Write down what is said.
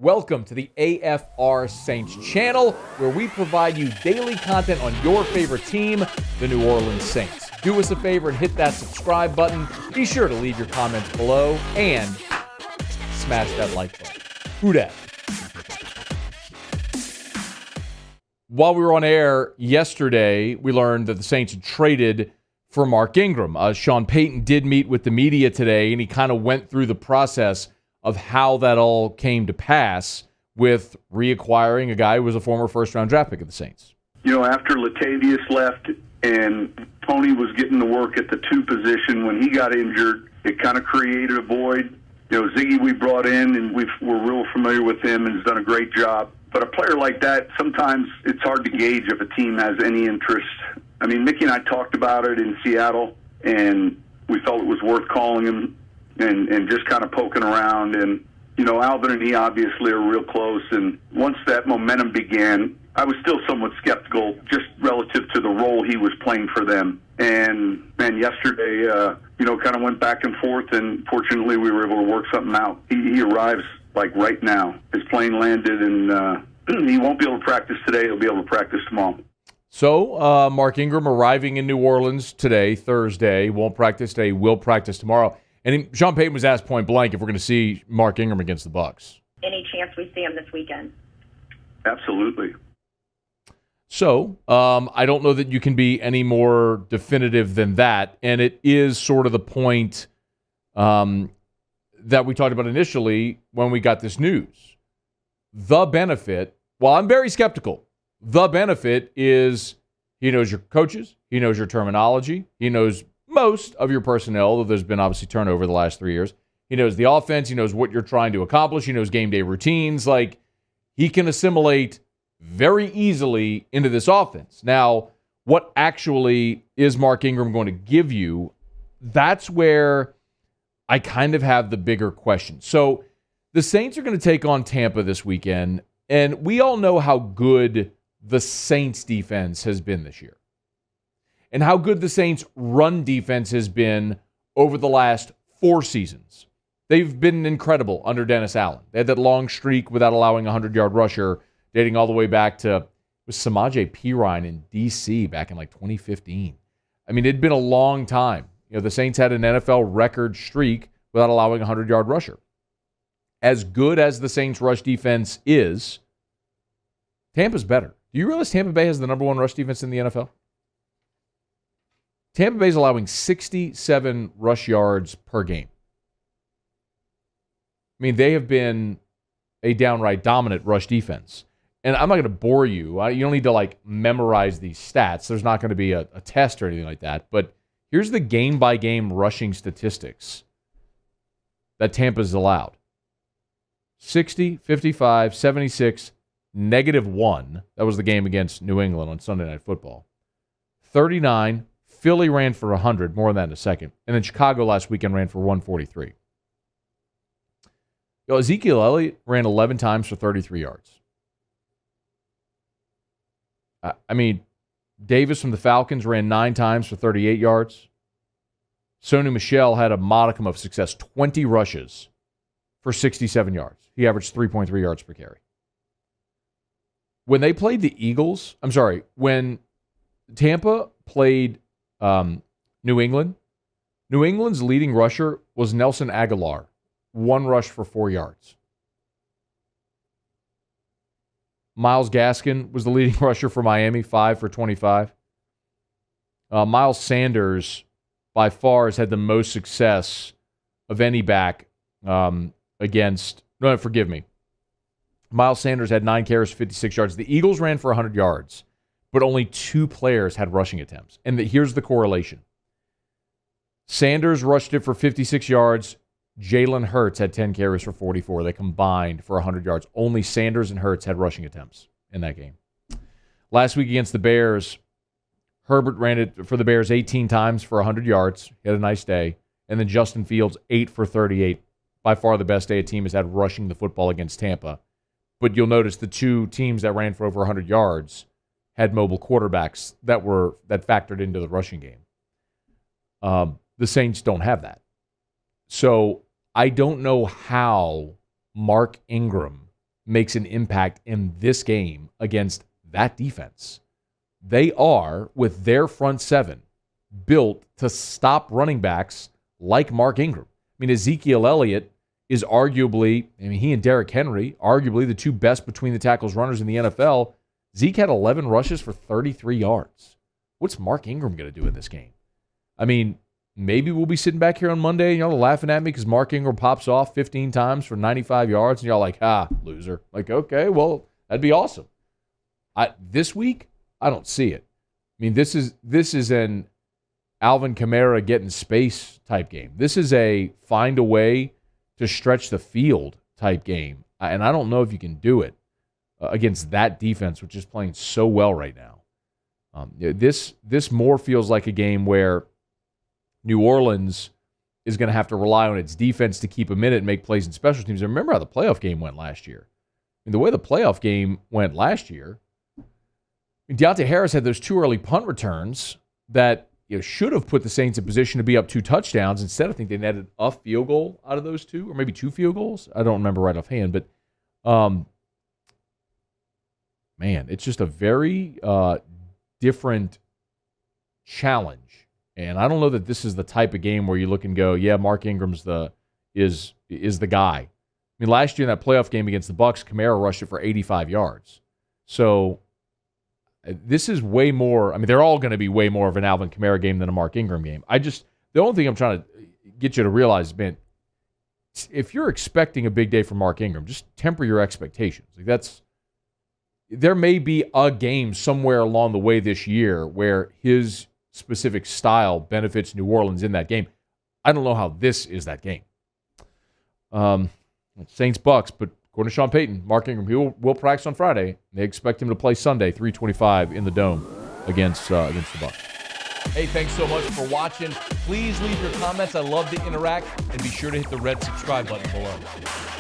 Welcome to the AFR Saints channel, where we provide you daily content on your favorite team, the New Orleans Saints. Do us a favor and hit that subscribe button. Be sure to leave your comments below and smash that like button. Who dat? While we were on air yesterday, we learned that the Saints had traded for Mark Ingram. Sean Payton did meet with the media today, and he kind of went through the process of how that all came to pass with reacquiring a guy who was a former first-round draft pick of the Saints. You know, after Latavius left and Tony was getting to work at the two position, when he got injured, it kind of created a void. You know, Ziggy we brought in, and we're real familiar with him and has done a great job. But a player like that, sometimes it's hard to gauge if a team has any interest. I mean, Mickey and I talked about it in Seattle, and we felt it was worth calling him and just kind of poking around. And, you know, Alvin and he obviously are real close. And once that momentum began, I was still somewhat skeptical just relative to the role he was playing for them. And yesterday, you know, kind of went back and forth, and fortunately we were able to work something out. He arrives, like, right now. His plane landed, and he won't be able to practice today. He'll be able to practice tomorrow. So, Mark Ingram arriving in New Orleans today, Thursday, won't practice today, will practice tomorrow. And Sean Payton was asked point blank if we're going to see Mark Ingram against the Bucs. Any chance we see him this weekend? Absolutely. So, I don't know that you can be any more definitive than that. And it is sort of the point that we talked about initially when we got this news. The benefit, while I'm very skeptical, the benefit is he knows your coaches, he knows your terminology, he knows most of your personnel, though there's been obviously turnover the last 3 years. He knows the offense, he knows what you're trying to accomplish, he knows game day routines. Like, he can assimilate very easily into this offense. Now, what actually is Mark Ingram going to give you? That's where I kind of have the bigger question. So the Saints are going to take on Tampa this weekend, and we all know how good the Saints defense has been this year and how good the Saints run defense has been over the last 4 seasons. They've been incredible under Dennis Allen. They had that long streak without allowing a 100-yard rusher dating all the way back to Samaje Perine in D.C. back in like 2015. I mean, it'd been a long time. You know, the Saints had an NFL record streak without allowing a 100-yard rusher. As good as the Saints' rush defense is, Tampa's better. Do you realize Tampa Bay has the number 1 rush defense in the NFL? Tampa Bay's allowing 67 rush yards per game. I mean, they have been a downright dominant rush defense. And I'm not going to bore you. You don't need to, like, memorize these stats. There's not going to be a test or anything like that. But here's the game-by-game rushing statistics that Tampa's allowed. 60, 55, 76, -1. That was the game against New England on Sunday Night Football. 39, Philly ran for 100, more on that in a second. And then Chicago last weekend ran for 143. Ezekiel Elliott ran 11 times for 33 yards. I mean, Davis from the Falcons ran 9 times for 38 yards. Sony Michel had a modicum of success, 20 rushes for 67 yards. He averaged 3.3 yards per carry. When they played the Eagles, when Tampa played New England, New England's leading rusher was Nelson Aguilar, 1 rush for 4 yards. Myles Gaskin was the leading rusher for Miami, 5 for 25. Miles Sanders, by far, has had the most success of any back against... No, forgive me. Miles Sanders had 9 carries, 56 yards. The Eagles ran for 100 yards, but only 2 players had rushing attempts. And here's the correlation. Sanders rushed it for 56 yards. Jalen Hurts had 10 carries for 44. They combined for 100 yards. Only Sanders and Hurts had rushing attempts in that game. Last week against the Bears, Herbert ran it for the Bears 18 times for 100 yards. He had a nice day. And then Justin Fields, 8 for 38. By far the best day a team has had rushing the football against Tampa. But you'll notice the 2 teams that ran for over 100 yards had mobile quarterbacks that factored into the rushing game. The Saints don't have that. So I don't know how Mark Ingram makes an impact in this game against that defense. They are, with their front seven, built to stop running backs like Mark Ingram. I mean, Ezekiel Elliott is arguably, he and Derrick Henry, arguably the two best between the tackles runners in the NFL. Zeke had 11 rushes for 33 yards. What's Mark Ingram going to do in this game? I mean, maybe we'll be sitting back here on Monday and y'all are laughing at me because Mark Ingram pops off 15 times for 95 yards and y'all like, loser. Like, okay, well, that'd be awesome. This week, I don't see it. I mean, this is an Alvin Kamara getting space type game. This is a find a way to stretch the field type game. And I don't know if you can do it against that defense, which is playing so well right now. This more feels like a game where New Orleans is going to have to rely on its defense to keep a minute and make plays in special teams. And remember how the playoff game went last year. I mean, the way the playoff game went last year, Deontay Harris had those 2 early punt returns that should have put the Saints in position to be up 2 touchdowns. Instead, I think they netted a field goal out of those 2, or maybe 2 field goals. I don't remember right offhand, but man, it's just a very different challenge. And I don't know that this is the type of game where you look and go, yeah, Mark Ingram's is the guy. I mean, last year in that playoff game against the Bucs, Kamara rushed it for 85 yards. So this is way more. I mean, they're all going to be way more of an Alvin Kamara game than a Mark Ingram game. The only thing I'm trying to get you to realize is, man, if you're expecting a big day from Mark Ingram, just temper your expectations. There may be a game somewhere along the way this year where his specific style benefits New Orleans in that game. I don't know how this is that game. Saints Bucks, but according to Sean Payton, Mark Ingram, he will practice on Friday. They expect him to play Sunday, 3:25 in the Dome against the Bucs. Hey, thanks so much for watching. Please leave your comments. I love to interact, and be sure to hit the red subscribe button below.